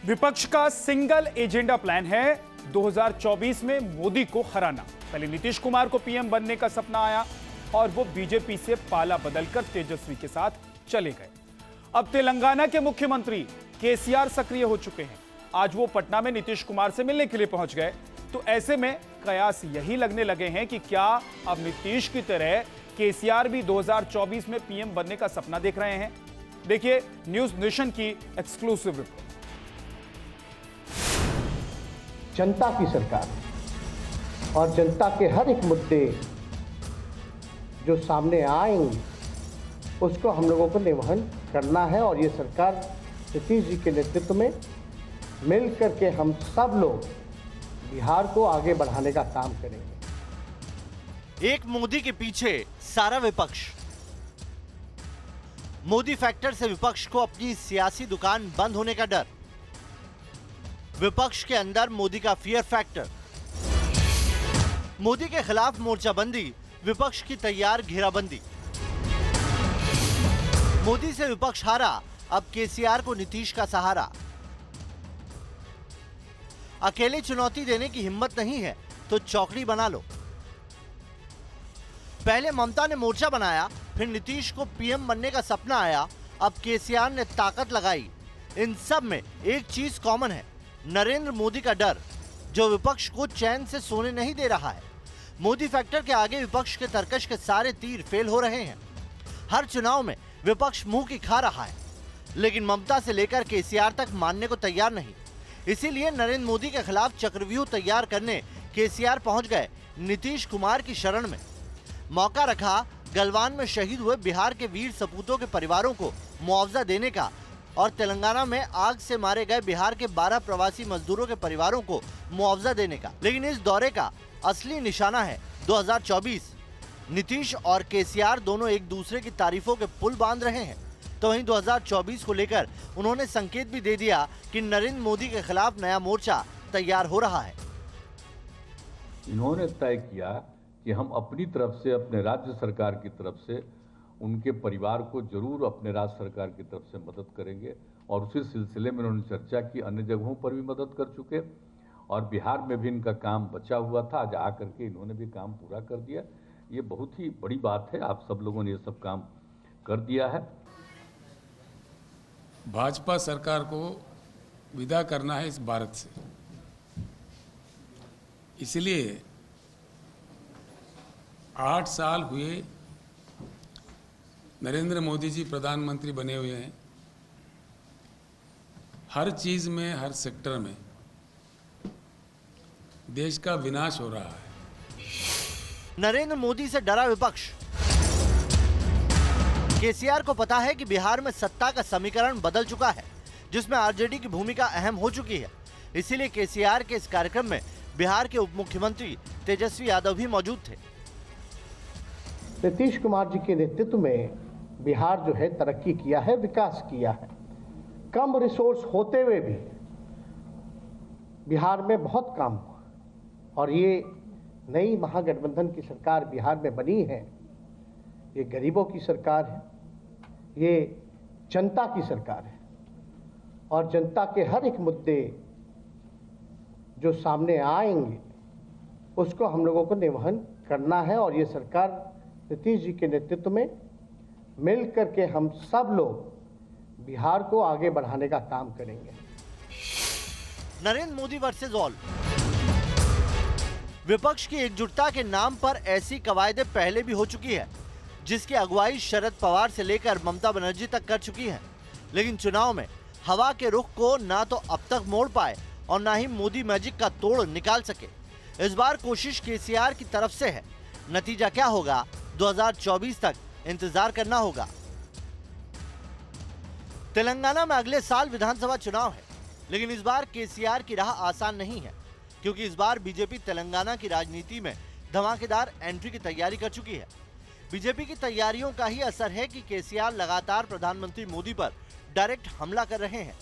विपक्ष का single agenda plan है 2024 में मोदी को हराना। पहले नीतीश कुमार को पीएम बनने का सपना आया और वो बीजेपी से पाला बदलकर तेजस्वी के साथ चले गए। अब तेलंगाना के मुख्यमंत्री केसीआर सक्रिय हो चुके हैं। आज वो पटना में नीतीश कुमार से मिलने के लिए पहुंच गए। तो ऐसे में कयास यही लगने लगे हैं कि क्या अब नीतीश की तरह केसीआर भी 2024 में पीएम बनने का सपना देख रहे हैं। देखिए न्यूज नेशन की एक्सक्लूसिव रिपोर्ट। जनता की सरकार और जनता के हर एक मुद्दे जो सामने आएंगे उसको हम लोगों को निवर्हन करना है और ये सरकार नीतीश जी के नेतृत्व में मिल करके हम सब लोग बिहार को आगे बढ़ाने का काम करेंगे। एक मोदी के पीछे सारा विपक्ष। मोदी फैक्टर से विपक्ष को अपनी सियासी दुकान बंद होने का डर। विपक्ष के अंदर मोदी का फियर फैक्टर। मोदी के खिलाफ मोर्चाबंदी, विपक्ष की तैयार घेराबंदी। मोदी से विपक्ष हारा, अब केसीआर को नीतीश का सहारा। अकेले चुनौती देने की हिम्मत नहीं है तो चौकड़ी बना लो। पहले ममता ने मोर्चा बनाया, फिर नीतीश को पीएम बनने का सपना आया, अब केसीआर ने ताकत लगाई। इन सब में एक चीज कॉमन है, नरेंद्र मोदी का डर, जो विपक्ष को चैन से सोने नहीं दे रहा है। मोदी फैक्टर के आगे विपक्ष के तर्कश के सारे तीर फेल हो रहे हैं। हर चुनाव में विपक्ष मुंह की खा रहा है, लेकिन ममता से लेकर केसीआर तक मानने को तैयार नहीं। इसीलिए नरेंद्र मोदी के खिलाफ चक्रव्यूह तैयार करने केसीआर पहुंच गए नीतीश कुमार की शरण में। मौका रखा गलवान में शहीद हुए बिहार के वीर सपूतों के परिवारों को मुआवजा देने का और तेलंगाना में आग से मारे गए बिहार के 12 प्रवासी मजदूरों के परिवारों को मुआवजा देने का। लेकिन इस दौरे का असली निशाना है 2024। नीतीश और केसीआर दोनों एक दूसरे की तारीफों के पुल बांध रहे हैं। तो वहीं 2024 को लेकर उन्होंने संकेत भी दे दिया कि नरेंद्र मोदी के खिलाफ नया मोर्चा तैयार हो रहा है। इन्होंने तय किया कि हम अपनी तरफ से, अपने राज्य सरकार की तरफ से उनके परिवार को जरूर अपने राज्य सरकार की तरफ से मदद करेंगे और उसी सिलसिले में उन्होंने चर्चा की। अन्य जगहों पर भी मदद कर चुके और बिहार में भी इनका काम बचा हुआ था, आज आकर के इन्होंने भी काम पूरा कर दिया। ये बहुत ही बड़ी बात है, आप सब लोगों ने ये सब काम कर दिया है। भाजपा सरकार को विदा करना है इस भारत से, इसलिए 8 साल हुए नरेंद्र मोदी जी प्रधानमंत्री बने हुए हैं। हर चीज में, हर सेक्टर में देश का विनाश हो रहा है। नरेंद्र मोदी से डरा विपक्ष। केसीआर को पता है कि बिहार में सत्ता का समीकरण बदल चुका है, जिसमें आरजेडी की भूमिका अहम हो चुकी है। इसीलिए केसीआर के इस कार्यक्रम में बिहार के उप मुख्यमंत्री तेजस्वी यादव भी मौजूद थे। नीतीश कुमार जी के नेतृत्व में बिहार जो है तरक्की किया है, विकास किया है। कम रिसोर्स होते हुए भी बिहार में बहुत काम हुआ और ये नई महागठबंधन की सरकार बिहार में बनी है। ये गरीबों की सरकार है, ये जनता की सरकार है और जनता के हर एक मुद्दे जो सामने आएंगे उसको हम लोगों को निवर्हन करना है और ये सरकार नीतीश जी के नेतृत्व में मिल करके हम सब लोग बिहार को आगे बढ़ाने का काम करेंगे। Narendra Modi versus all. विपक्ष की एकजुटता के नाम पर ऐसी कवायदें पहले भी हो चुकी है, जिसकी अगुवाई शरद पवार से लेकर ममता बनर्जी तक कर चुकी है। लेकिन चुनाव में हवा के रुख को ना तो अब तक मोड़ पाए और ना ही मोदी मैजिक का तोड़ निकाल सके। इस बार कोशिश केसीआर की तरफ से है। नतीजा क्या होगा 2024 तक इंतजार करना होगा। तेलंगाना में अगले साल विधानसभा चुनाव है, लेकिन इस बार केसीआर की राह आसान नहीं है, क्योंकि इस बार बीजेपी तेलंगाना की राजनीति में धमाकेदार एंट्री की तैयारी कर चुकी है। बीजेपी की तैयारियों का ही असर है कि केसीआर लगातार प्रधानमंत्री मोदी पर डायरेक्ट हमला कर रहे हैं।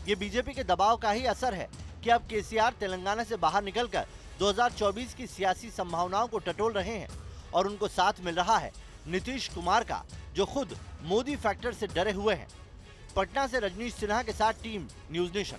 ये बीजेपी के दबाव का ही असर है कि अब केसीआर तेलंगाना से बाहर निकलकर 2024 की सियासी संभावनाओं को टटोल रहे हैं और उनको साथ मिल रहा है नीतीश कुमार का, जो खुद मोदी फैक्टर से डरे हुए हैं। पटना से रजनीश सिन्हा के साथ टीम न्यूज नेशन।